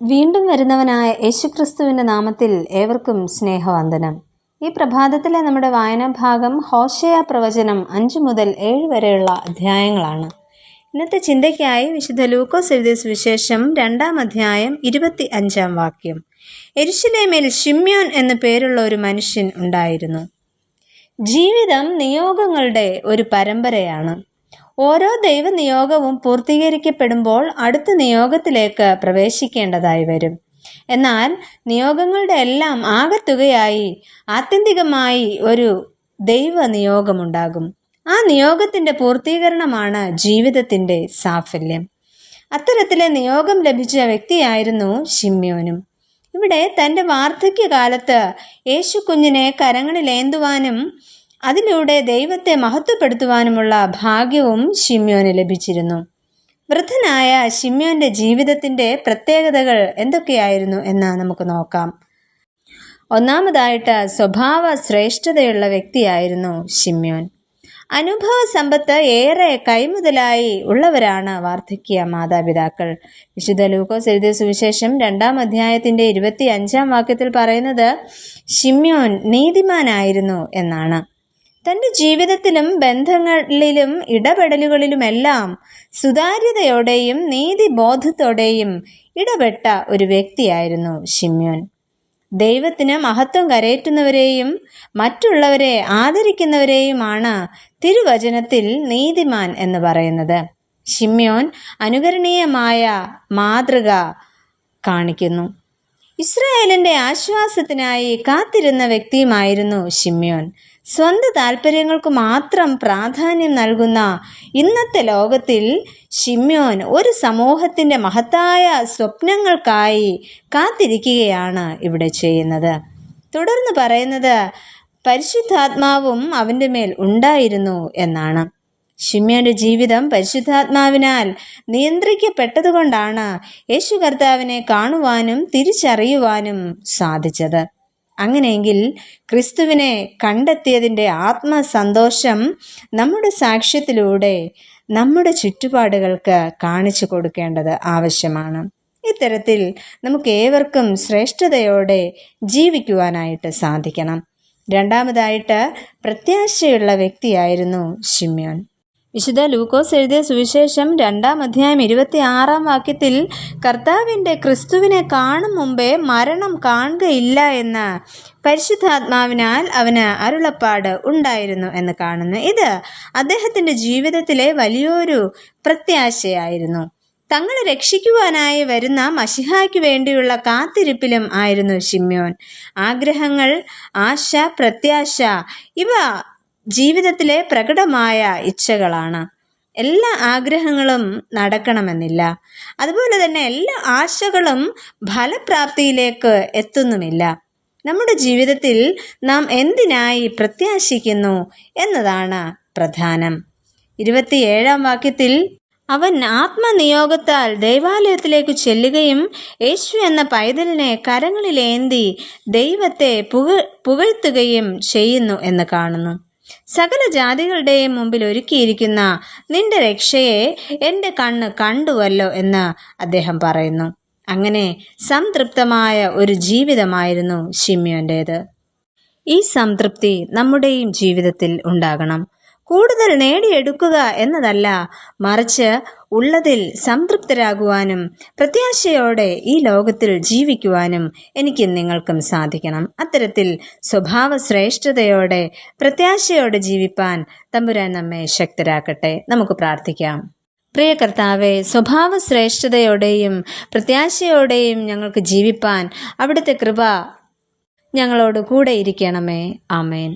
വീണ്ടും വരുന്നവനായ യേശുക്രിസ്തുവിൻ്റെ നാമത്തിൽ ഏവർക്കും സ്നേഹവന്ദനം. ഈ പ്രഭാതത്തിലെ നമ്മുടെ വായനാഭാഗം ഹോശേയ പ്രവചനം 5 മുതൽ 7 വരെയുള്ള അധ്യായങ്ങളാണ്. ഇന്നത്തെ ചിന്തയ്ക്കായി വിശുദ്ധ ലൂക്കോസ് എഴുതിയ സുവിശേഷം 2-ാം അധ്യായം 25-ാം വാക്യം. യെരുശലേമിൽ ശിമ്യോൻ എന്നു പേരുള്ള ഒരു മനുഷ്യൻ ഉണ്ടായിരുന്നു. ജീവിതം നിയോഗങ്ങളുടെ ഒരു പരമ്പരയാണ്. ഓരോ ദൈവനിയോഗവും പൂർത്തീകരിക്കപ്പെടുമ്പോൾ അടുത്ത നിയോഗത്തിലേക്ക് പ്രവേശിക്കേണ്ടതായി വരും. എന്നാൽ നിയോഗങ്ങളുടെ എല്ലാം ആകത്തുകയായി ആത്യന്തികമായി ഒരു ദൈവനിയോഗമുണ്ടാകും. ആ നിയോഗത്തിൻ്റെ പൂർത്തീകരണമാണ് ജീവിതത്തിൻ്റെ സാഫല്യം. അത്തരത്തിലെ നിയോഗം ലഭിച്ച വ്യക്തിയായിരുന്നു ശിമ്യോനും. ഇവിടെ തൻ്റെ വാർദ്ധക്യകാലത്ത് യേശു കുഞ്ഞിനെ കരങ്ങളിലേന്തുവാനും അതിലൂടെ ദൈവത്തെ മഹത്വപ്പെടുത്തുവാനുമുള്ള ഭാഗ്യവും ശിമ്യോന് ലഭിച്ചിരുന്നു. വൃദ്ധനായ ശിമ്യോന്റെ ജീവിതത്തിൻ്റെ പ്രത്യേകതകൾ എന്തൊക്കെയായിരുന്നു എന്ന് നമുക്ക് നോക്കാം. ഒന്നാമതായിട്ട് സ്വഭാവ ശ്രേഷ്ഠതയുള്ള വ്യക്തിയായിരുന്നു ശിമ്യോൻ. അനുഭവ സമ്പത്ത് ഏറെ കൈമുതലായി ഉള്ളവരാണ് വാർദ്ധക്യ മാതാപിതാക്കൾ. വിശുദ്ധ ലൂക്കോസ് എഴുതിയ സുവിശേഷം 2-ാം അധ്യായത്തിൻ്റെ 25-ാം വാക്യത്തിൽ പറയുന്നത് ശിമ്യോൻ നീതിമാനായിരുന്നു എന്നാണ്. തൻ്റെ ജീവിതത്തിലും ബന്ധങ്ങളിലും ഇടപെടലുകളിലുമെല്ലാം സുതാര്യതയോടെയും നീതിബോധത്തോടെയും ഇടപെട്ട ഒരു വ്യക്തിയായിരുന്നു ശിമ്യോൻ. ദൈവത്തിന് മഹത്വം കരയേറ്റുന്നവരെയും മറ്റുള്ളവരെ ആദരിക്കുന്നവരെയുമാണ് തിരുവചനത്തിൽ നീതിമാൻ എന്ന് പറയുന്നത്. ശിമ്യോൻ അനുകരണീയമായ മാതൃക കാണിക്കുന്നു. ഇസ്രായേലിൻ്റെ ആശ്വാസത്തിനായി കാത്തിരുന്ന വ്യക്തിയുമായിരുന്നു ശിമ്യോൻ. സ്വന്തം താല്പര്യങ്ങൾക്ക് മാത്രം പ്രാധാന്യം നൽകുന്ന ഇന്നത്തെ ലോകത്തിൽ ശിമ്യോൻ ഒരു സമൂഹത്തിൻ്റെ മഹത്തായ സ്വപ്നങ്ങൾക്കായി കാത്തിരിക്കുകയാണ് ഇവിടെ ചെയ്യുന്നത്. തുടർന്ന് പറയുന്നത് പരിശുദ്ധാത്മാവും അവൻ്റെ മേൽ ഉണ്ടായിരുന്നു എന്നാണ്. ശിമ്യോന്റെ ജീവിതം പരിശുദ്ധാത്മാവിനാൽ നിയന്ത്രിക്കപ്പെട്ടതുകൊണ്ടാണ് യേശു കർത്താവിനെ കാണുവാനും തിരിച്ചറിയുവാനും സാധിച്ചത്. അങ്ങനെയെങ്കിൽ ക്രിസ്തുവിനെ കണ്ടെത്തിയതിൻ്റെ ആത്മസന്തോഷം നമ്മുടെ സാക്ഷ്യത്തിലൂടെ നമ്മുടെ ചുറ്റുപാടുകൾക്ക് കാണിച്ചു കൊടുക്കേണ്ടത് ആവശ്യമാണ്. ഇത്തരത്തിൽ നമുക്ക് ഏവർക്കും ശ്രേഷ്ഠതയോടെ ജീവിക്കുവാനായിട്ട് സാധിക്കണം. രണ്ടാമതായിട്ട് പ്രത്യാശയുള്ള വ്യക്തിയായിരുന്നു ശിമ്യോൻ. വിശുദ്ധ ലൂക്കോസ് എഴുതിയ സുവിശേഷം 2-ാം അധ്യായം 26-ാം വാക്യത്തിൽ കർത്താവിൻ്റെ ക്രിസ്തുവിനെ കാണും മുമ്പേ മരണം കാണുകയില്ല എന്ന് പരിശുദ്ധാത്മാവിനാൽ അവന് അരുളപ്പാട് ഉണ്ടായിരുന്നു എന്ന് കാണുന്നു. ഇത് അദ്ദേഹത്തിൻ്റെ ജീവിതത്തിലെ വലിയൊരു പ്രത്യാശയായിരുന്നു. തങ്ങളെ രക്ഷിക്കുവാനായി വരുന്ന മശിഹായ്ക്ക് വേണ്ടിയുള്ള കാത്തിരിപ്പിലും ആയിരുന്നു ശിമ്യോൻ. ആഗ്രഹങ്ങൾ, ആശ, പ്രത്യാശ ഇവ ജീവിതത്തിലെ പ്രകടമായ ഇച്ഛകളാണ്. എല്ലാ ആഗ്രഹങ്ങളും നടക്കണമെന്നില്ല. അതുപോലെ തന്നെ എല്ലാ ആശകളും ഫലപ്രാപ്തിയിലേക്ക് എത്തുന്നുമില്ല. നമ്മുടെ ജീവിതത്തിൽ നാം എന്തിനായി പ്രത്യാശിക്കുന്നു എന്നതാണ് പ്രധാനം. 27-ാം വാക്യത്തിൽ അവൻ ആത്മനിയോഗത്താൽ ദൈവാലയത്തിലേക്ക് ചെല്ലുകയും യേശു എന്ന പൈതലിനെ കരങ്ങളിലേന്തി ദൈവത്തെ പുകഴ്ത്തുകയും ചെയ്യുന്നു എന്ന് കാണുന്നു. സകല ജാതികളുടെയും മുമ്പിൽ ഒരുക്കിയിരിക്കുന്ന നിന്റെ രക്ഷയെ എൻ്റെ കണ്ണ് കണ്ടുവല്ലോ എന്ന് അദ്ദേഹം പറയുന്നു. അങ്ങനെ സംതൃപ്തമായ ഒരു ജീവിതമായിരുന്നു ശിമ്യോൻ്റേത്. ഈ സംതൃപ്തി നമ്മുടെയും ജീവിതത്തിൽ ഉണ്ടാകണം. കൂടുതൽ നേടിയെടുക്കുക എന്നതല്ല, മറിച്ച് ഉള്ളതിൽ സംതൃപ്തരാകുവാനും പ്രത്യാശയോടെ ഈ ലോകത്തിൽ ജീവിക്കുവാനും എനിക്കും നിങ്ങൾക്കും സാധിക്കണം. അത്തരത്തിൽ സ്വഭാവ ശ്രേഷ്ഠതയോടെ പ്രത്യാശയോടെ ജീവിപ്പാൻ തമ്പുരാൻ നമ്മെ ശക്തരാക്കട്ടെ. നമുക്ക് പ്രാർത്ഥിക്കാം. പ്രിയ കർത്താവേ, സ്വഭാവ ശ്രേഷ്ഠതയോടെയും പ്രത്യാശയോടെയും ഞങ്ങൾക്ക് ജീവിപ്പാൻ അവിടുത്തെ കൃപ ഞങ്ങളോട് കൂടെ ഇരിക്കണമേ. ആമേൻ.